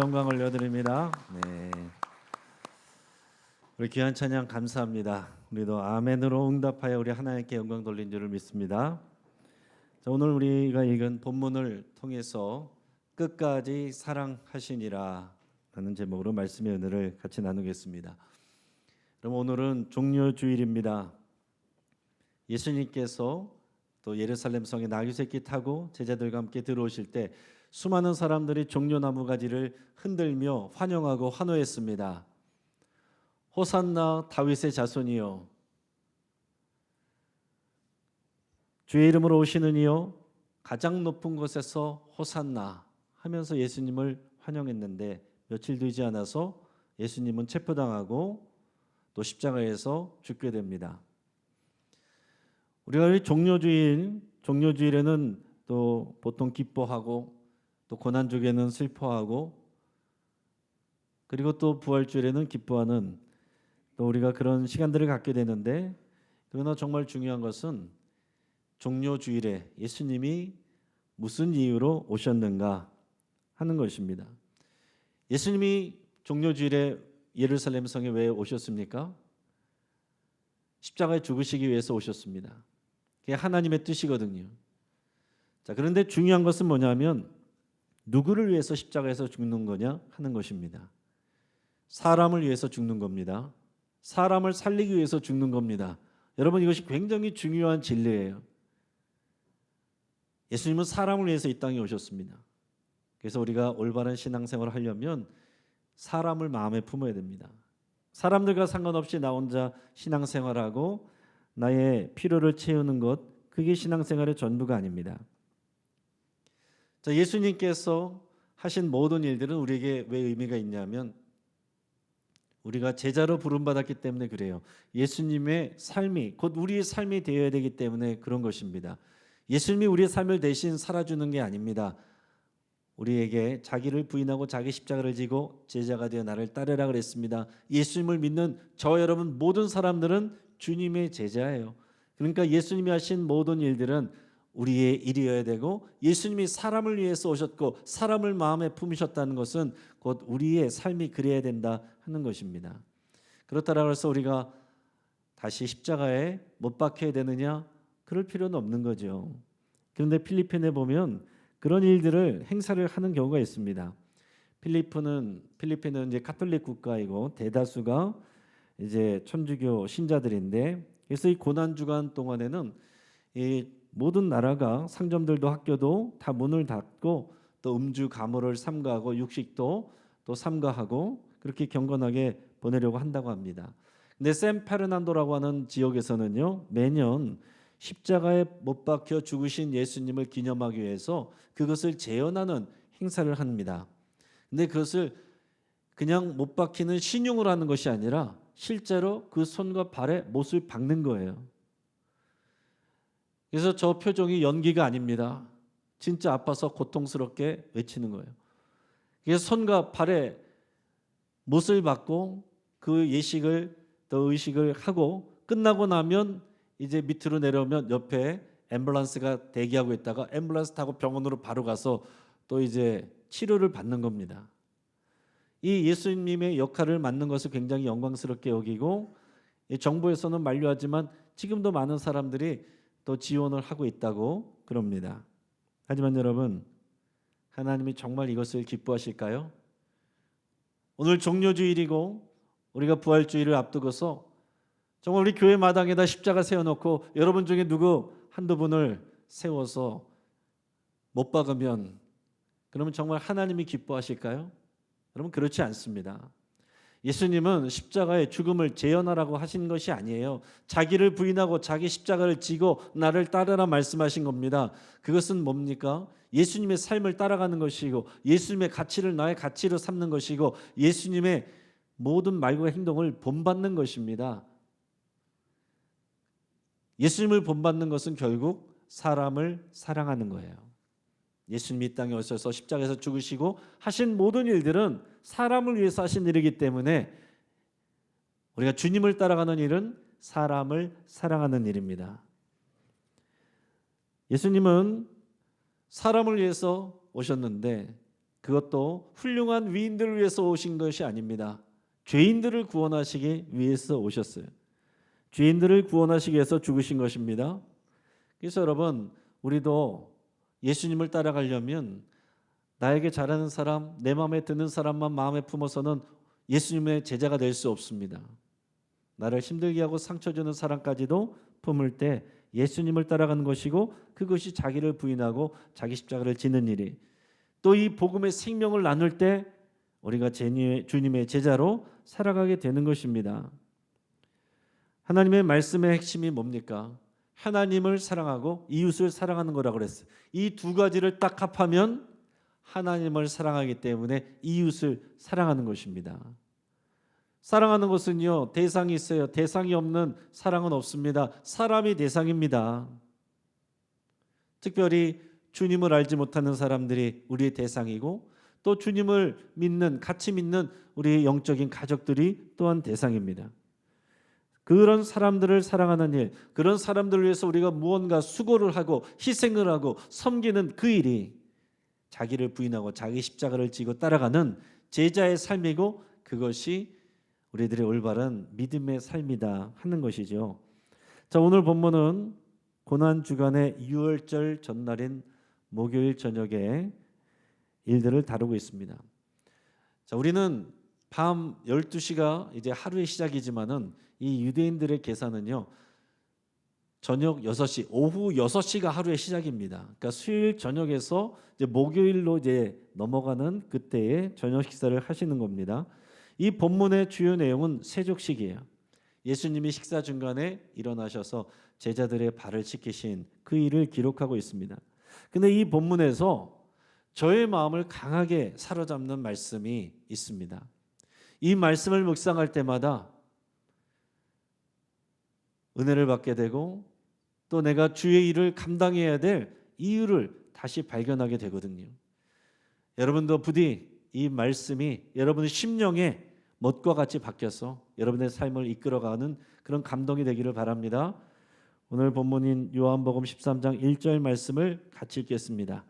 영광을 올려드립니다. 네. 우리 귀한 찬양 감사합니다. 우리도 아멘으로 응답하여 우리 하나님께 영광 돌린 줄을 믿습니다. 자, 오늘 우리가 읽은 본문을 통해서 끝까지 사랑하시니라 라는 제목으로 말씀의 은혜를 같이 나누겠습니다. 그럼 오늘은 종려주일입니다. 예수님께서 또 예루살렘 성에 나귀새끼 타고 제자들과 함께 들어오실 때 수많은 사람들이 종려나무 가지를 흔들며 환영하고 환호했습니다. 호산나 다윗의 자손이여, 주의 이름으로 오시는 이여, 가장 높은 곳에서 호산나 하면서 예수님을 환영했는데 며칠 되지 않아서 예수님은 체포당하고 또 십자가에서 죽게 됩니다. 우리가 종려주일에는 또 보통 기뻐하고 또 고난주일에는 슬퍼하고 그리고 또 부활주일에는 기뻐하는 또 우리가 그런 시간들을 갖게 되는데, 그러나 정말 중요한 것은 종려주일에 예수님이 무슨 이유로 오셨는가 하는 것입니다. 예수님이 종려주일에 예루살렘 성에 왜 오셨습니까? 십자가에 죽으시기 위해서 오셨습니다. 그게 하나님의 뜻이거든요. 자, 그런데 중요한 것은 뭐냐면 누구를 위해서 십자가에서 죽는 거냐 하는 것입니다. 사람을 위해서 죽는 겁니다. 사람을 살리기 위해서 죽는 겁니다. 여러분, 이것이 굉장히 중요한 진리예요. 예수님은 사람을 위해서 이 땅에 오셨습니다. 그래서 우리가 올바른 신앙생활을 하려면 사람을 마음에 품어야 됩니다. 사람들과 상관없이 나 혼자 신앙생활하고 나의 필요를 채우는 것, 그게 신앙생활의 전부가 아닙니다. 자, 예수님께서 하신 모든 일들은 우리에게 왜 의미가 있냐면 우리가 제자로 부름받았기 때문에 그래요. 예수님의 삶이 곧 우리의 삶이 되어야 되기 때문에 그런 것입니다. 예수님이 우리의 삶을 대신 살아주는 게 아닙니다. 우리에게 자기를 부인하고 자기 십자가를 지고 제자가 되어 나를 따르라 그랬습니다. 예수님을 믿는 저 여러분 모든 사람들은 주님의 제자예요. 그러니까 예수님이 하신 모든 일들은 우리의 일이어야 되고, 예수님이 사람을 위해서 오셨고 사람을 마음에 품으셨다는 것은 곧 우리의 삶이 그래야 된다 하는 것입니다. 그렇다고 해서 우리가 다시 십자가에 못 박혀야 되느냐? 그럴 필요는 없는 거죠. 그런데 필리핀에 보면 그런 일들을 행사를 하는 경우가 있습니다. 필리핀은 이제 가톨릭 국가이고 대다수가 이제 천주교 신자들인데, 그래서 이 고난 주간 동안에는 이 모든 나라가 상점들도 학교도 다 문을 닫고 또 음주 가물을 삼가하고 육식도 또 삼가하고 그렇게 경건하게 보내려고 한다고 합니다. 근데 샌페르난도라고 하는 지역에서는요, 매년 십자가에 못 박혀 죽으신 예수님을 기념하기 위해서 그것을 재현하는 행사를 합니다. 근데 그것을 그냥 못 박히는 신용을 하는 것이 아니라 실제로 그 손과 발에 못을 박는 거예요. 그래서 저 표정이 연기가 아닙니다. 진짜 아파서 고통스럽게 외치는 거예요. 그래서 손과 발에 못을 박고 그 예식을 또 의식을 하고 끝나고 나면 이제 밑으로 내려오면 옆에 앰뷸런스가 대기하고 있다가 앰뷸런스 타고 병원으로 바로 가서 또 이제 치료를 받는 겁니다. 이 예수님의 역할을 맡는 것을 굉장히 영광스럽게 여기고, 정부에서는 만류하지만 지금도 많은 사람들이 또 지원을 하고 있다고 그럽니다. 하지만 여러분, 하나님이 정말 이것을 기뻐하실까요? 오늘 종려주일이고 우리가 부활주일을 앞두고서 정말 우리 교회 마당에다 십자가 세워놓고 여러분 중에 누구 한두 분을 세워서 못 박으면 그러면 정말 하나님이 기뻐하실까요? 여러분, 그렇지 않습니다. 예수님은 십자가의 죽음을 재현하라고 하신 것이 아니에요. 자기를 부인하고 자기 십자가를 지고 나를 따르라 말씀하신 겁니다. 그것은 뭡니까? 예수님의 삶을 따라가는 것이고 예수님의 가치를 나의 가치로 삼는 것이고 예수님의 모든 말과 행동을 본받는 것입니다. 예수님을 본받는 것은 결국 사람을 사랑하는 거예요. 예수님이 이 땅에 오셔서 십자가에서 죽으시고 하신 모든 일들은 사람을 위해서 하신 일이기 때문에 우리가 주님을 따라가는 일은 사람을 사랑하는 일입니다. 예수님은 사람을 위해서 오셨는데 그것도 훌륭한 위인들을 위해서 오신 것이 아닙니다. 죄인들을 구원하시기 위해서 오셨어요. 죄인들을 구원하시기 위해서 죽으신 것입니다. 그래서 여러분, 우리도 예수님을 따라가려면 나에게 잘하는 사람, 내 마음에 드는 사람만 마음에 품어서는 예수님의 제자가 될 수 없습니다. 나를 힘들게 하고 상처 주는 사람까지도 품을 때 예수님을 따라가는 것이고, 그것이 자기를 부인하고 자기 십자가를 지는 일이, 또 이 복음의 생명을 나눌 때 우리가 주님의 제자로 살아가게 되는 것입니다. 하나님의 말씀의 핵심이 뭡니까? 하나님을 사랑하고 이웃을 사랑하는 거라고 그랬어요. 이 두 가지를 딱 합하면 하나님을 사랑하기 때문에 이웃을 사랑하는 것입니다. 사랑하는 것은요, 대상이 있어요. 대상이 없는 사랑은 없습니다. 사람이 대상입니다. 특별히 주님을 알지 못하는 사람들이 우리의 대상이고, 또 주님을 믿는, 같이 믿는 우리 영적인 가족들이 또한 대상입니다. 그런 사람들을 사랑하는 일, 그런 사람들을 위해서 우리가 무언가 수고를 하고 희생을 하고 섬기는 그 일이 자기를 부인하고 자기 십자가를 지고 따라가는 제자의 삶이고, 그것이 우리들의 올바른 믿음의 삶이다 하는 것이죠. 자, 오늘 본문은 고난주간의 유월절 전날인 목요일 저녁에 일들을 다루고 있습니다. 자, 우리는 밤 12시가 이제 하루의 시작이지만은 이 유대인들의 계산은요, 저녁 6시, 오후 6시가 하루의 시작입니다. 그러니까 수요일 저녁에서 이제 목요일로 이제 넘어가는 그때에 저녁 식사를 하시는 겁니다. 이 본문의 주요 내용은 세족식이에요. 예수님이 식사 중간에 일어나셔서 제자들의 발을 씻기신 그 일을 기록하고 있습니다. 근데 이 본문에서 저의 마음을 강하게 사로잡는 말씀이 있습니다. 이 말씀을 묵상할 때마다 은혜를 받게 되고, 또 내가 주의 일을 감당해야 될 이유를 다시 발견하게 되거든요. 여러분도 부디 이 말씀이 여러분의 심령에 못과 같이 바뀌어서 여러분의 삶을 이끌어가는 그런 감동이 되기를 바랍니다. 오늘 본문인 요한복음 13장 1절 말씀을 같이 읽겠습니다.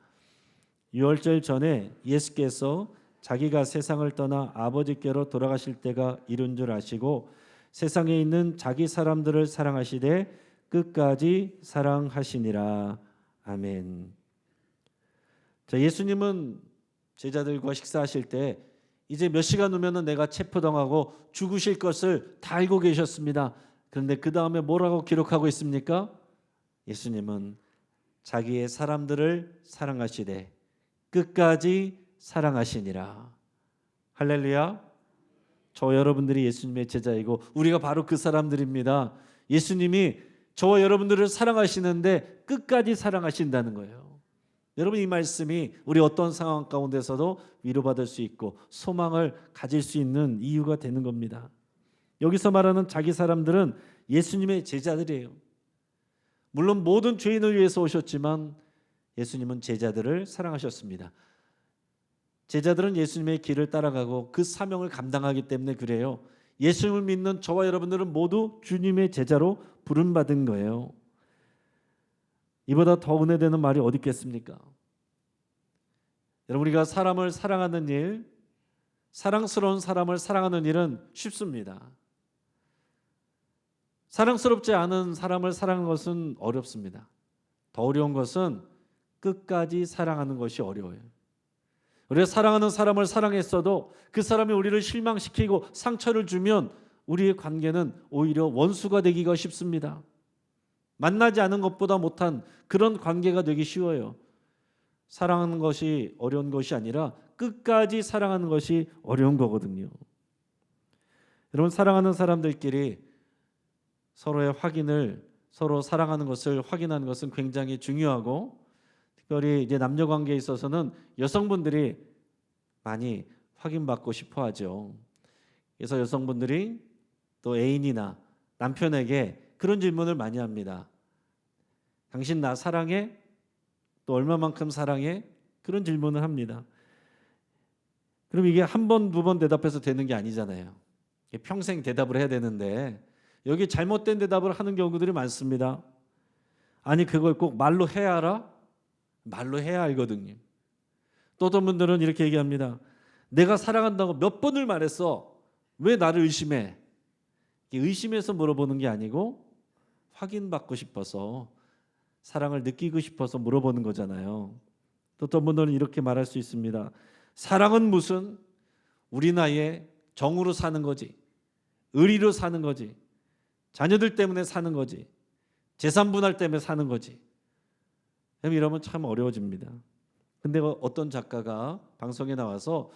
유월절 전에 예수께서 자기가 세상을 떠나 아버지께로 돌아가실 때가 이른 줄 아시고 세상에 있는 자기 사람들을 사랑하시되 끝까지 사랑하시니라. 아멘. 자, 예수님은 제자들과 식사하실 때 이제 몇 시간 후면은 내가 체포당하고 죽으실 것을 다 알고 계셨습니다. 그런데 그 다음에 뭐라고 기록하고 있습니까? 예수님은 자기의 사람들을 사랑하시되 끝까지 사랑하시니라. 할렐루야. 저 여러분들이 예수님의 제자이고 우리가 바로 그 사람들입니다. 예수님이 저와 여러분들을 사랑하시는데 끝까지 사랑하신다는 거예요. 여러분, 이 말씀이 우리 어떤 상황 가운데서도 위로받을 수 있고 소망을 가질 수 있는 이유가 되는 겁니다. 여기서 말하는 자기 사람들은 예수님의 제자들이에요. 물론 모든 죄인을 위해서 오셨지만 예수님은 제자들을 사랑하셨습니다. 제자들은 예수님의 길을 따라가고 그 사명을 감당하기 때문에 그래요. 예수님을 믿는 저와 여러분들은 모두 주님의 제자로 부름받은 거예요. 이보다 더 은혜되는 말이 어디 있겠습니까? 여러분, 우리가 사람을 사랑하는 일, 사랑스러운 사람을 사랑하는 일은 쉽습니다. 사랑스럽지 않은 사람을 사랑하는 것은 어렵습니다. 더 어려운 것은 끝까지 사랑하는 것이 어려워요. 우리가 사랑하는 사람을 사랑했어도 그 사람이 우리를 실망시키고 상처를 주면 우리의 관계는 오히려 원수가 되기가 쉽습니다. 만나지 않은 것보다 못한 그런 관계가 되기 쉬워요. 사랑하는 것이 어려운 것이 아니라 끝까지 사랑하는 것이 어려운 거거든요. 여러분, 사랑하는 사람들끼리 서로의 확인을, 서로 사랑하는 것을 확인하는 것은 굉장히 중요하고, 특별히 이제 남녀 관계에 있어서는 여성분들이 많이 확인받고 싶어 하죠. 그래서 여성분들이 또 애인이나 남편에게 그런 질문을 많이 합니다. 당신 나 사랑해? 또 얼마만큼 사랑해? 그런 질문을 합니다. 그럼 이게 한 번, 두 번 대답해서 되는 게 아니잖아요. 평생 대답을 해야 되는데 여기 잘못된 대답을 하는 경우들이 많습니다. 아니, 그걸 꼭 말로 해야 알아? 말로 해야 알거든요. 또 어떤 분들은 이렇게 얘기합니다. 내가 사랑한다고 몇 번을 말했어. 왜 나를 의심해? 의심해서 물어보는 게 아니고 확인받고 싶어서, 사랑을 느끼고 싶어서 물어보는 거잖아요. 또 어떤 분들은 이렇게 말할 수 있습니다. 사랑은 무슨 우리 나이에 정으로 사는 거지, 의리로 사는 거지, 자녀들 때문에 사는 거지, 재산 분할 때문에 사는 거지. 이러면 참 어려워집니다. 근데 어떤 작가가 방송에 나와서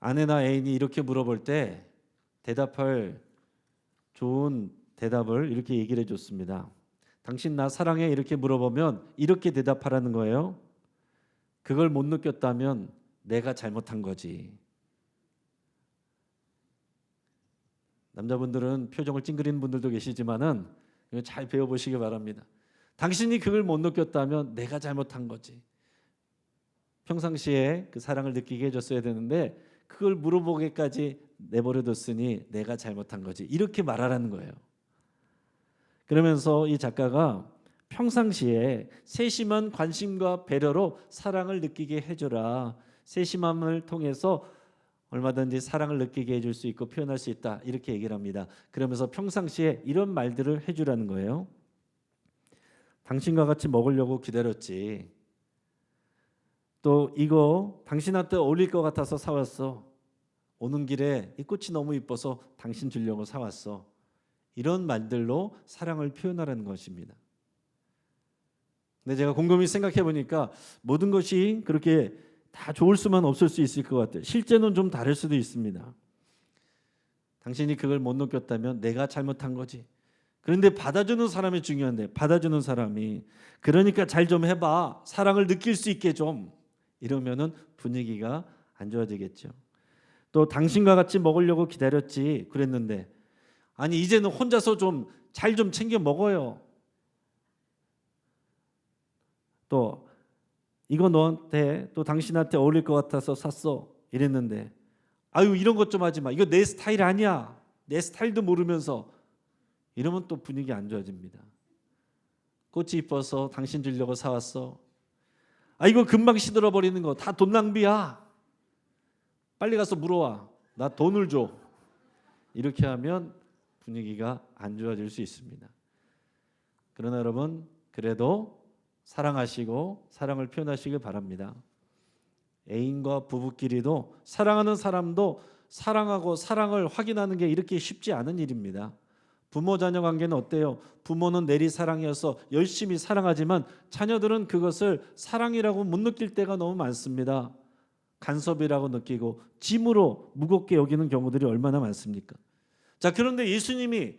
아내나 애인이 이렇게 물어볼 때 대답할 좋은 대답을 이렇게 얘기를 해줬습니다. 당신 나 사랑해? 이렇게 물어보면 이렇게 대답하라는 거예요. 그걸 못 느꼈다면 내가 잘못한 거지. 남자분들은 표정을 찡그리는 분들도 계시지만은 이거 잘 배워보시기 바랍니다. 당신이 그걸 못 느꼈다면 내가 잘못한 거지. 평상시에 그 사랑을 느끼게 해줬어야 되는데 그걸 물어보기까지 내버려뒀으니 내가 잘못한 거지. 이렇게 말하라는 거예요. 그러면서 이 작가가 평상시에 세심한 관심과 배려로 사랑을 느끼게 해줘라. 세심함을 통해서 얼마든지 사랑을 느끼게 해줄 수 있고 표현할 수 있다. 이렇게 얘기를 합니다. 그러면서 평상시에 이런 말들을 해주라는 거예요. 당신과 같이 먹으려고 기다렸지. 또 이거 당신한테 어울릴 것 같아서 사왔어. 오는 길에 이 꽃이 너무 이뻐서 당신 주려고 사왔어. 이런 말들로 사랑을 표현하라는 것입니다. 근데 제가 곰곰이 생각해 보니까 모든 것이 그렇게 다 좋을 수만 없을 수 있을 것 같아요. 실제는 좀 다를 수도 있습니다. 당신이 그걸 못 느꼈다면 내가 잘못한 거지. 그런데 받아주는 사람이 중요한데, 받아주는 사람이 그러니까 잘 좀 해봐. 사랑을 느낄 수 있게 좀. 이러면은 분위기가 안 좋아지겠죠. 또 당신과 같이 먹으려고 기다렸지 그랬는데 아니 이제는 혼자서 좀 잘 좀 챙겨 먹어요. 또 이거 너한테 또 당신한테 어울릴 것 같아서 샀어 이랬는데 아유 이런 것 좀 하지 마. 이거 내 스타일 아니야. 내 스타일도 모르면서 이러면 또 분위기 안 좋아집니다. 꽃이 이뻐서 당신 주려고 사왔어. 아 이거 금방 시들어 버리는 거 다 돈 낭비야. 빨리 가서 물어와. 나 돈을 줘. 이렇게 하면 분위기가 안 좋아질 수 있습니다. 그러나 여러분 그래도 사랑하시고 사랑을 표현하시길 바랍니다. 애인과 부부끼리도 사랑하는 사람도 사랑하고 사랑을 확인하는 게 이렇게 쉽지 않은 일입니다. 부모 자녀 관계는 어때요? 부모는 내리 사랑이어서 열심히 사랑하지만 자녀들은 그것을 사랑이라고 못 느낄 때가 너무 많습니다. 간섭이라고 느끼고 짐으로 무겁게 여기는 경우들이 얼마나 많습니까? 자, 그런데 예수님이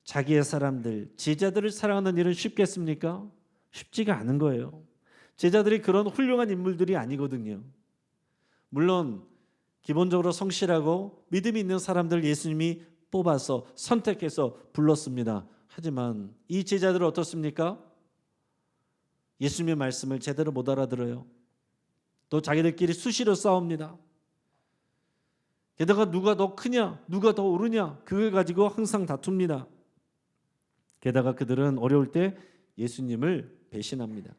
자기의 사람들, 제자들을 사랑하는 일은 쉽겠습니까? 쉽지가 않은 거예요. 제자들이 그런 훌륭한 인물들이 아니거든요. 물론 기본적으로 성실하고 믿음이 있는 사람들 예수님이 뽑아서 선택해서 불렀습니다. 하지만 이 제자들은 어떻습니까? 예수님의 말씀을 제대로 못 알아들어요. 또 자기들끼리 수시로 싸웁니다. 게다가 누가 더 크냐, 누가 더 옳으냐 그걸 가지고 항상 다툽니다. 게다가 그들은 어려울 때 예수님을 배신합니다.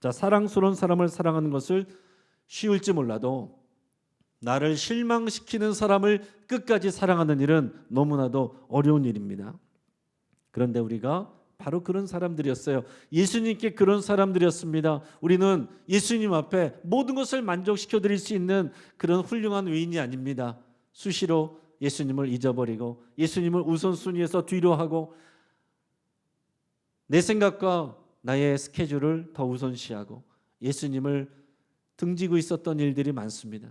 자, 사랑스러운 사람을 사랑하는 것을 쉬울지 몰라도 나를 실망시키는 사람을 끝까지 사랑하는 일은 너무나도 어려운 일입니다. 그런데 우리가 바로 그런 사람들이었어요. 예수님께 그런 사람들이었습니다. 우리는 예수님 앞에 모든 것을 만족시켜 드릴 수 있는 그런 훌륭한 외인이 아닙니다. 수시로 예수님을 잊어버리고 예수님을 우선순위에서 뒤로 하고 내 생각과 나의 스케줄을 더 우선시하고 예수님을 등지고 있었던 일들이 많습니다.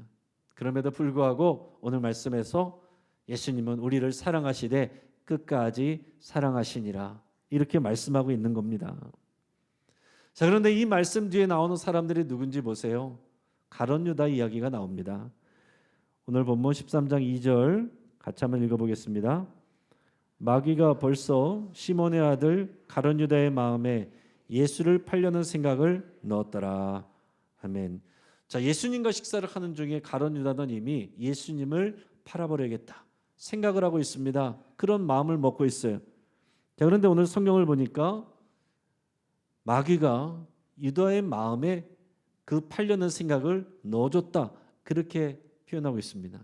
그럼에도 불구하고 오늘 말씀에서 예수님은 우리를 사랑하시되 끝까지 사랑하시니라 이렇게 말씀하고 있는 겁니다. 자, 그런데 이 말씀 뒤에 나오는 사람들이 누군지 보세요. 가룟 유다 이야기가 나옵니다. 오늘 본문 13장 2절 같이 한번 읽어보겠습니다. 마귀가 벌써 시몬의 아들 가룟 유다의 마음에 예수를 팔려는 생각을 넣었더라. 아멘. 자, 예수님과 식사를 하는 중에 가룟 유다는 이미 예수님을 팔아버려야겠다 생각을 하고 있습니다. 그런 마음을 먹고 있어요. 자, 그런데 오늘 성경을 보니까 마귀가 유다의 마음에 그 팔려는 생각을 넣어줬다. 그렇게 표현하고 있습니다.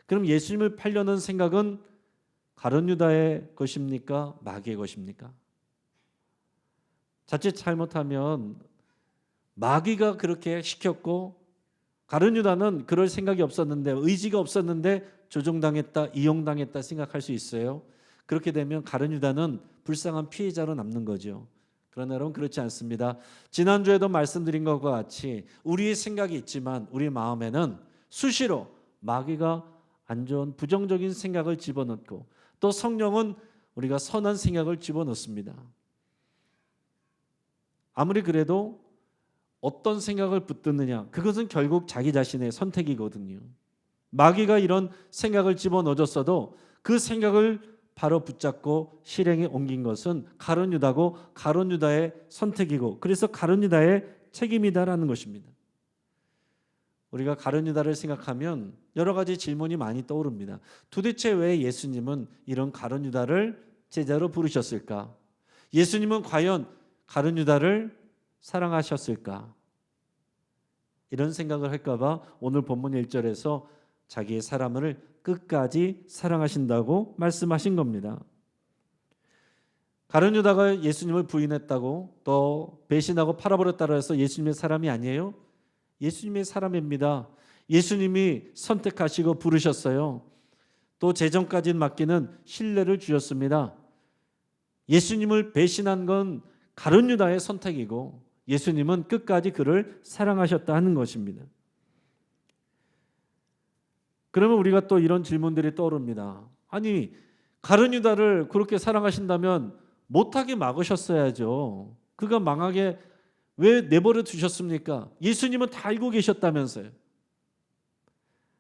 그럼 예수님을 팔려는 생각은 가룟 유다의 것입니까? 마귀의 것입니까? 자칫 잘못하면 마귀가 그렇게 시켰고 가룟 유다는 그럴 생각이 없었는데, 의지가 없었는데 조종당했다, 이용당했다 생각할 수 있어요. 그렇게 되면 가룟 유다는 불쌍한 피해자로 남는 거죠. 그러나 여러분, 그렇지 않습니다. 지난주에도 말씀드린 것과 같이 우리의 생각이 있지만 우리 마음에는 수시로 마귀가 안 좋은 부정적인 생각을 집어넣고, 또 성령은 우리가 선한 생각을 집어넣습니다. 아무리 그래도 어떤 생각을 붙드느냐, 그것은 결국 자기 자신의 선택이거든요. 마귀가 이런 생각을 집어넣어줬어도 그 생각을 바로 붙잡고 실행에 옮긴 것은 가룟 유다고, 가룟 유다의 선택이고, 그래서 가룟 유다의 책임이다라는 것입니다. 우리가 가룟 유다를 생각하면 여러 가지 질문이 많이 떠오릅니다. 도대체 왜 예수님은 이런 가룟 유다를 제자로 부르셨을까? 예수님은 과연 가룟 유다를 사랑하셨을까? 이런 생각을 할까봐 오늘 본문 1절에서 자기의 사람을 끝까지 사랑하신다고 말씀하신 겁니다. 가룟 유다가 예수님을 부인했다고, 또 배신하고 팔아버렸다고 해서 예수님의 사람이 아니에요? 예수님의 사람입니다. 예수님이 선택하시고 부르셨어요. 또 재정까지 맡기는 신뢰를 주셨습니다. 예수님을 배신한 건 가룟 유다의 선택이고, 예수님은 끝까지 그를 사랑하셨다 하는 것입니다. 그러면 우리가 또 이런 질문들이 떠오릅니다. 아니, 가룟 유다를 그렇게 사랑하신다면 못하게 막으셨어야죠. 그가 망하게 왜 내버려 두셨습니까? 예수님은 다 알고 계셨다면서요.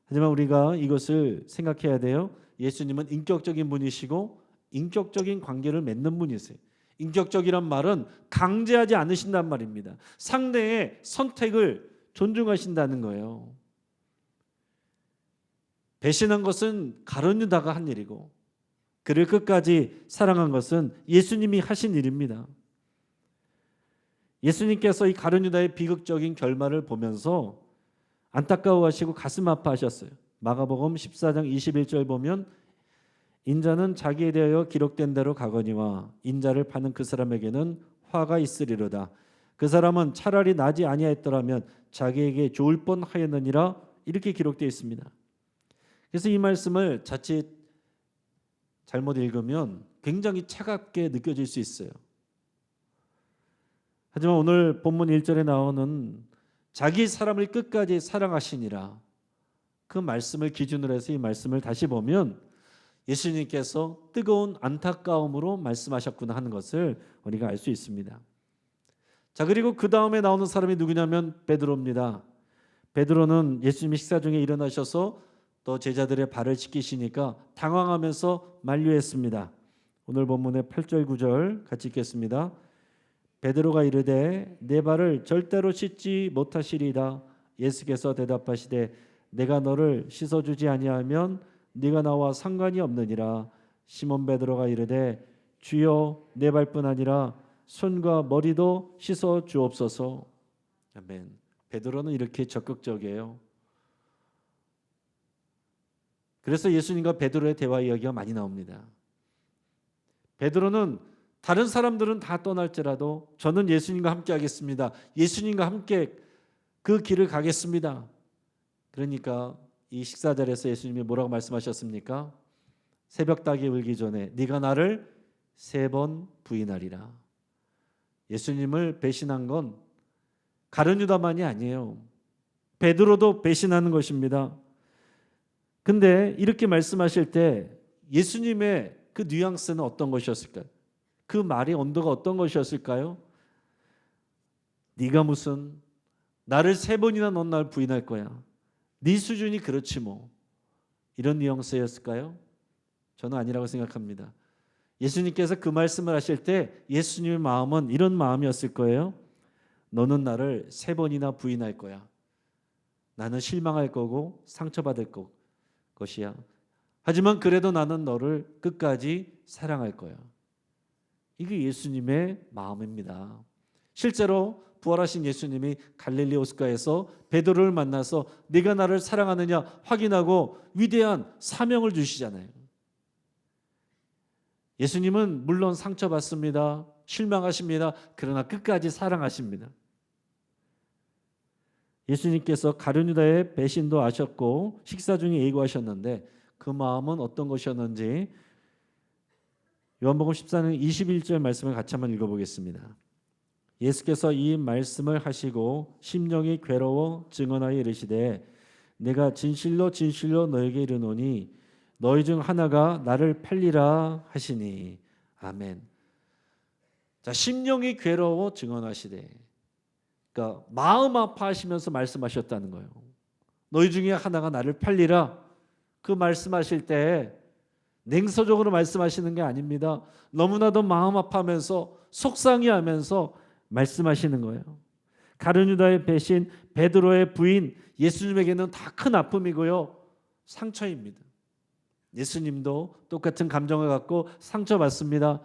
하지만 우리가 이것을 생각해야 돼요. 예수님은 인격적인 분이시고 인격적인 관계를 맺는 분이세요. 인격적이란 말은 강제하지 않으신단 말입니다. 상대의 선택을 존중하신다는 거예요. 배신한 것은 가룟 유다가 한 일이고, 그를 끝까지 사랑한 것은 예수님이 하신 일입니다. 예수님께서 이 가룟 유다의 비극적인 결말을 보면서 안타까워하시고 가슴 아파하셨어요. 마가복음 14장 21절 보면, 인자는 자기에 대하여 기록된 대로 가거니와 인자를 파는 그 사람에게는 화가 있으리로다. 그 사람은 차라리 나지 아니하였더라면 자기에게 좋을 뻔하였느니라. 이렇게 기록되어 있습니다. 그래서 이 말씀을 자칫 잘못 읽으면 굉장히 차갑게 느껴질 수 있어요. 하지만 오늘 본문 1절에 나오는 자기 사람을 끝까지 사랑하시니라, 그 말씀을 기준으로 해서 이 말씀을 다시 보면 예수님께서 뜨거운 안타까움으로 말씀하셨구나 하는 것을 우리가 알 수 있습니다. 자, 그리고 그 다음에 나오는 사람이 누구냐면 베드로입니다. 베드로는 예수님이 식사 중에 일어나셔서 또 제자들의 발을 씻기시니까 당황하면서 만류했습니다. 오늘 본문의 8절 9절 같이 읽겠습니다. 베드로가 이르되 내 발을 절대로 씻지 못하시리이다. 예수께서 대답하시되 내가 너를 씻어주지 아니하면 네가 나와 상관이 없느니라. 시몬 베드로가 이르되 주여 내 발뿐 아니라 손과 머리도 씻어 주옵소서. 아멘. 베드로는 이렇게 적극적이에요. 그래서 예수님과 베드로의 대화 이야기가 많이 나옵니다. 베드로는 다른 사람들은 다 떠날지라도 저는 예수님과 함께 하겠습니다. 예수님과 함께 그 길을 가겠습니다. 그러니까 이 식사 자리에서 예수님이 뭐라고 말씀하셨습니까? 새벽 닭이 울기 전에 네가 나를 3번 부인하리라. 예수님을 배신한 건 가룟 유다만이 아니에요. 베드로도 배신하는 것입니다. 근데 이렇게 말씀하실 때 예수님의 그 뉘앙스는 어떤 것이었을까요? 그 말의 온도가 어떤 것이었을까요? 네가 무슨 나를 3번이나 넌 날 부인할 거야. 네 수준이 그렇지 뭐. 이런 뉘앙스였을까요? 저는 아니라고 생각합니다. 예수님께서 그 말씀을 하실 때 예수님의 마음은 이런 마음이었을 거예요. 너는 나를 3번이나 부인할 거야. 나는 실망할 거고 상처받을 것이야. 하지만 그래도 나는 너를 끝까지 사랑할 거야. 이게 예수님의 마음입니다. 실제로 부활하신 예수님이 갈릴리 호숫가에서 베드로를 만나서 네가 나를 사랑하느냐 확인하고 위대한 사명을 주시잖아요. 예수님은 물론 상처받습니다. 실망하십니다. 그러나 끝까지 사랑하십니다. 예수님께서 가룟 유다의 배신도 아셨고 식사 중에 예고하셨는데 그 마음은 어떤 것이었는지 요한복음 14장 21절 말씀을 같이 한번 읽어보겠습니다. 예수께서 이 말씀을 하시고 심령이 괴로워 증언하여 이르시되 내가 진실로 진실로 너에게 이르노니 너희 중 하나가 나를 팔리라 하시니 아멘. 자, 심령이 괴로워 증언하시되, 그러니까 마음 아파하시면서 말씀하셨다는 거예요. 너희 중에 하나가 나를 팔리라. 그 말씀하실 때 냉소적으로 말씀하시는 게 아닙니다. 너무나도 마음 아파하면서 속상해하면서 말씀하시는 거예요. 가룟 유다의 배신, 베드로의 부인, 예수님에게는 다 큰 아픔이고요, 상처입니다. 예수님도 똑같은 감정을 갖고 상처받습니다.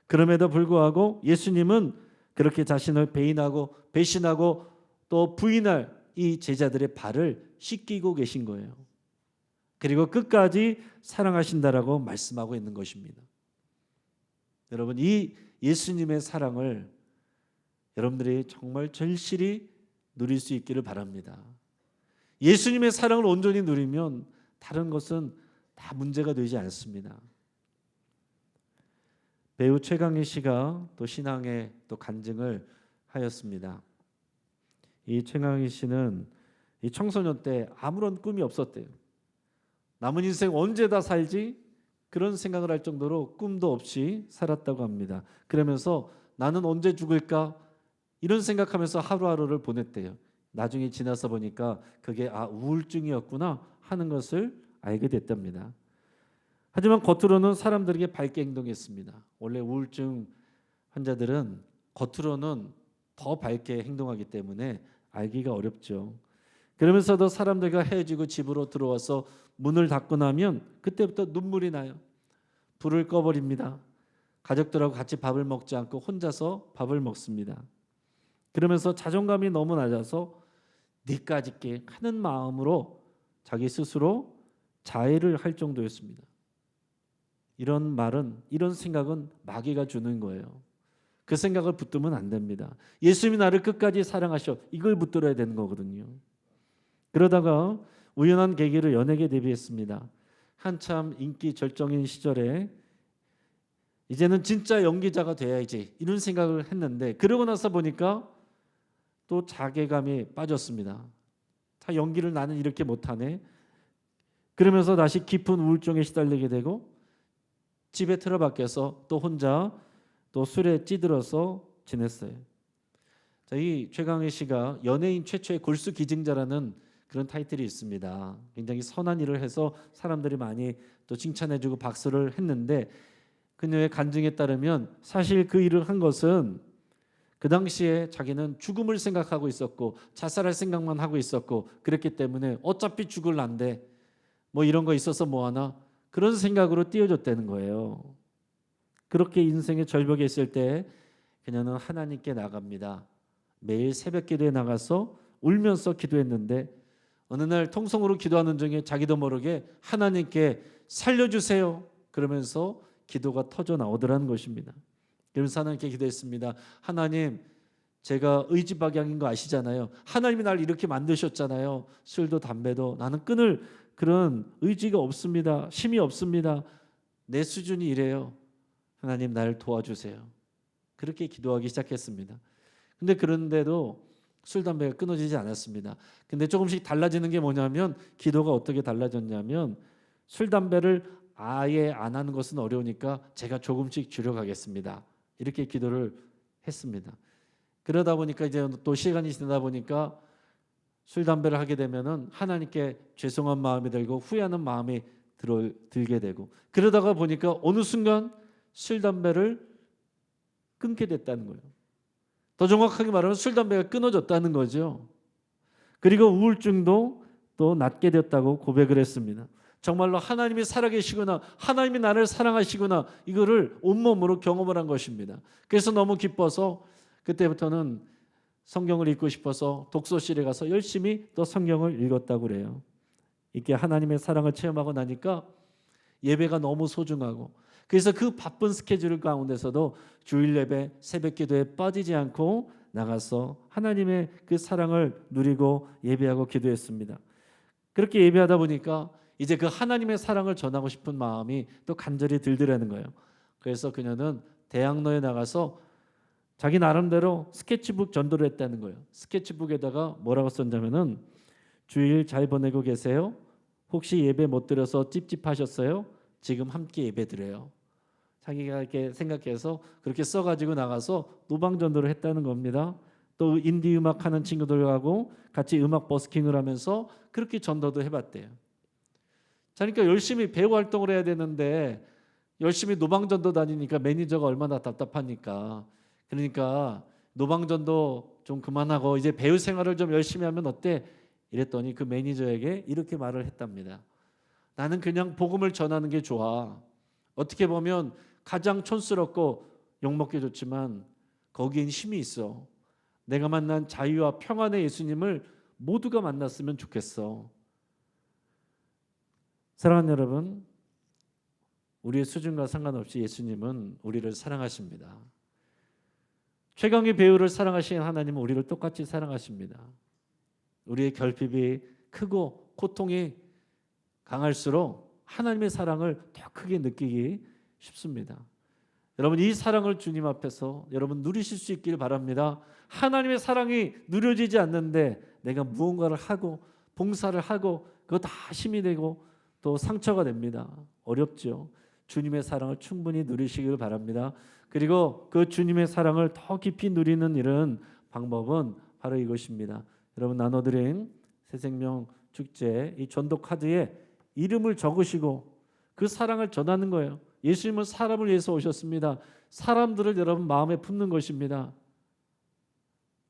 그럼에도 불구하고 예수님은 그렇게 자신을 배인하고 배신하고 또 부인할 이 제자들의 발을 씻기고 계신 거예요. 그리고 끝까지 사랑하신다라고 말씀하고 있는 것입니다. 여러분, 이 예수님의 사랑을 여러분들이 정말 절실히 누릴 수 있기를 바랍니다. 예수님의 사랑을 온전히 누리면 다른 것은 다 문제가 되지 않습니다. 배우 최강희 씨가 또 신앙에 또 간증을 하였습니다. 이 최강희 씨는 이 청소년 때 아무런 꿈이 없었대요. 남은 인생 언제 다 살지? 그런 생각을 할 정도로 꿈도 없이 살았다고 합니다. 그러면서 나는 언제 죽을까? 이런 생각하면서 하루하루를 보냈대요. 나중에 지나서 보니까 그게 우울증이었구나 하는 것을 알게 됐답니다. 하지만 겉으로는 사람들에게 밝게 행동했습니다. 원래 우울증 환자들은 겉으로는 더 밝게 행동하기 때문에 알기가 어렵죠. 그러면서도 사람들과 헤어지고 집으로 들어와서 문을 닫고 나면 그때부터 눈물이 나요. 불을 꺼버립니다. 가족들하고 같이 밥을 먹지 않고 혼자서 밥을 먹습니다. 그러면서 자존감이 너무 낮아서 니까짓게 하는 마음으로 자기 스스로 자해를 할 정도였습니다. 이런 말은, 이런 생각은 마귀가 주는 거예요. 그 생각을 붙들면 안 됩니다. 예수님이 나를 끝까지 사랑하셔, 이걸 붙들어야 되는 거거든요. 그러다가 우연한 계기로 연예계 데뷔했습니다. 한참 인기 절정인 시절에 이제는 진짜 연기자가 돼야지 이런 생각을 했는데, 그러고 나서 보니까 또 자괴감에 빠졌습니다. 다 연기를 나는 이렇게 못하네. 그러면서 다시 깊은 우울증에 시달리게 되고 집에 틀어박혀서 또 혼자 또 술에 찌들어서 지냈어요. 자, 이 최강희 씨가 연예인 최초의 골수 기증자라는 그런 타이틀이 있습니다. 굉장히 선한 일을 해서 사람들이 많이 또 칭찬해주고 박수를 했는데, 그녀의 간증에 따르면 사실 그 일을 한 것은 그 당시에 자기는 죽음을 생각하고 있었고 자살할 생각만 하고 있었고, 그랬기 때문에 어차피 죽을 난데 뭐 이런 거 있어서 뭐하나, 그런 생각으로 띄워줬다는 거예요. 그렇게 인생의 절벽에 있을 때 그녀는 하나님께 나갑니다. 매일 새벽 기도에 나가서 울면서 기도했는데, 어느 날 통성으로 기도하는 중에 자기도 모르게 하나님께 살려주세요 그러면서 기도가 터져 나오더라는 것입니다. 그러면서 하나님께 기도했습니다. 하나님, 제가 의지박약인 거 아시잖아요. 하나님이 날 이렇게 만드셨잖아요. 술도 담배도 나는 끊을 그런 의지가 없습니다. 힘이 없습니다. 내 수준이 이래요. 하나님, 나를 도와주세요. 그렇게 기도하기 시작했습니다. 근데 그런데도 술, 담배가 끊어지지 않았습니다. 근데 조금씩 달라지는 게 뭐냐면, 기도가 어떻게 달라졌냐면, 술, 담배를 아예 안 하는 것은 어려우니까 제가 조금씩 줄여가겠습니다. 이렇게 기도를 했습니다. 그러다 보니까 이제 또 시간이 지나다 보니까 술, 담배를 하게 되면은 하나님께 죄송한 마음이 들고 후회하는 마음이 들게 되고, 그러다가 보니까 어느 순간 술, 담배를 끊게 됐다는 거예요. 더 정확하게 말하면 술, 담배가 끊어졌다는 거죠. 그리고 우울증도 또 낫게 됐다고 고백을 했습니다. 정말로 하나님이 살아계시구나, 하나님이 나를 사랑하시구나, 이거를 온몸으로 경험을 한 것입니다. 그래서 너무 기뻐서 그때부터는 성경을 읽고 싶어서 독서실에 가서 열심히 또 성경을 읽었다고 그래요. 이렇게 하나님의 사랑을 체험하고 나니까 예배가 너무 소중하고, 그래서 그 바쁜 스케줄 가운데서도 주일 예배, 새벽 기도에 빠지지 않고 나가서 하나님의 그 사랑을 누리고 예배하고 기도했습니다. 그렇게 예배하다 보니까 이제 그 하나님의 사랑을 전하고 싶은 마음이 또 간절히 들더라는 거예요. 그래서 그녀는 대학로에 나가서 자기 나름대로 스케치북 전도를 했다는 거예요. 스케치북에다가 뭐라고 썼냐면은, 주일 잘 보내고 계세요? 혹시 예배 못 드려서 찝찝하셨어요? 지금 함께 예배 드려요. 자기가 이렇게 생각해서 그렇게 써가지고 나가서 노방 전도를 했다는 겁니다. 또 인디 음악 하는 친구들하고 같이 음악 버스킹을 하면서 그렇게 전도도 해봤대요. 자, 그러니까 열심히 배우 활동을 해야 되는데 열심히 노방전도 다니니까 매니저가 얼마나 답답하니까, 그러니까 노방전도 좀 그만하고 이제 배우 생활을 좀 열심히 하면 어때? 이랬더니 그 매니저에게 이렇게 말을 했답니다. 나는 그냥 복음을 전하는 게 좋아. 어떻게 보면 가장 촌스럽고 욕먹기 좋지만 거기엔 힘이 있어. 내가 만난 자유와 평안의 예수님을 모두가 만났으면 좋겠어. 사랑하는 여러분, 우리의 수준과 상관없이 예수님은 우리를 사랑하십니다. 최강의 배우를 사랑하시는 하나님은 우리를 똑같이 사랑하십니다. 우리의 결핍이 크고 고통이 강할수록 하나님의 사랑을 더 크게 느끼기 쉽습니다. 여러분, 이 사랑을 주님 앞에서 여러분 누리실 수 있길 바랍니다. 하나님의 사랑이 누려지지 않는데 내가 무언가를 하고 봉사를 하고 그거 다 힘이 되고 또 상처가 됩니다. 어렵죠. 주님의 사랑을 충분히 누리시길 바랍니다. 그리고 그 주님의 사랑을 더 깊이 누리는 일은 방법은 바로 이것입니다. 여러분, 나눠드린 새생명 축제 이 전도 카드에 이름을 적으시고 그 사랑을 전하는 거예요. 예수님은 사람을 위해서 오셨습니다. 사람들을 여러분 마음에 품는 것입니다.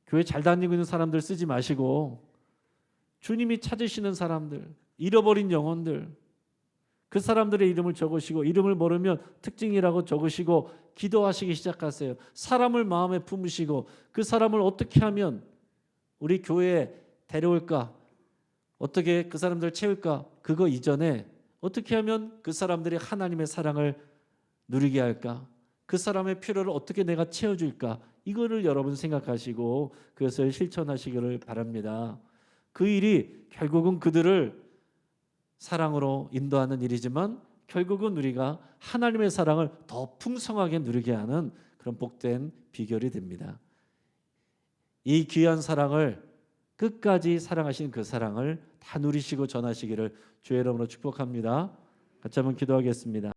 교회 잘 다니고 있는 사람들 쓰지 마시고 주님이 찾으시는 사람들, 잃어버린 영혼들, 그 사람들의 이름을 적으시고 이름을 모르면 특징이라고 적으시고 기도하시기 시작하세요. 사람을 마음에 품으시고 그 사람을 어떻게 하면 우리 교회에 데려올까? 어떻게 그 사람들을 채울까? 그거 이전에 어떻게 하면 그 사람들이 하나님의 사랑을 누리게 할까? 그 사람의 필요를 어떻게 내가 채워줄까? 이거를 여러분 생각하시고 그것을 실천하시기를 바랍니다. 그 일이 결국은 그들을 사랑으로 인도하는 일이지만 결국은 우리가 하나님의 사랑을 더 풍성하게 누리게 하는 그런 복된 비결이 됩니다. 이 귀한 사랑을 끝까지 사랑하신 그 사랑을 다 누리시고 전하시기를 주의 이름으로 축복합니다. 같이 한번 기도하겠습니다.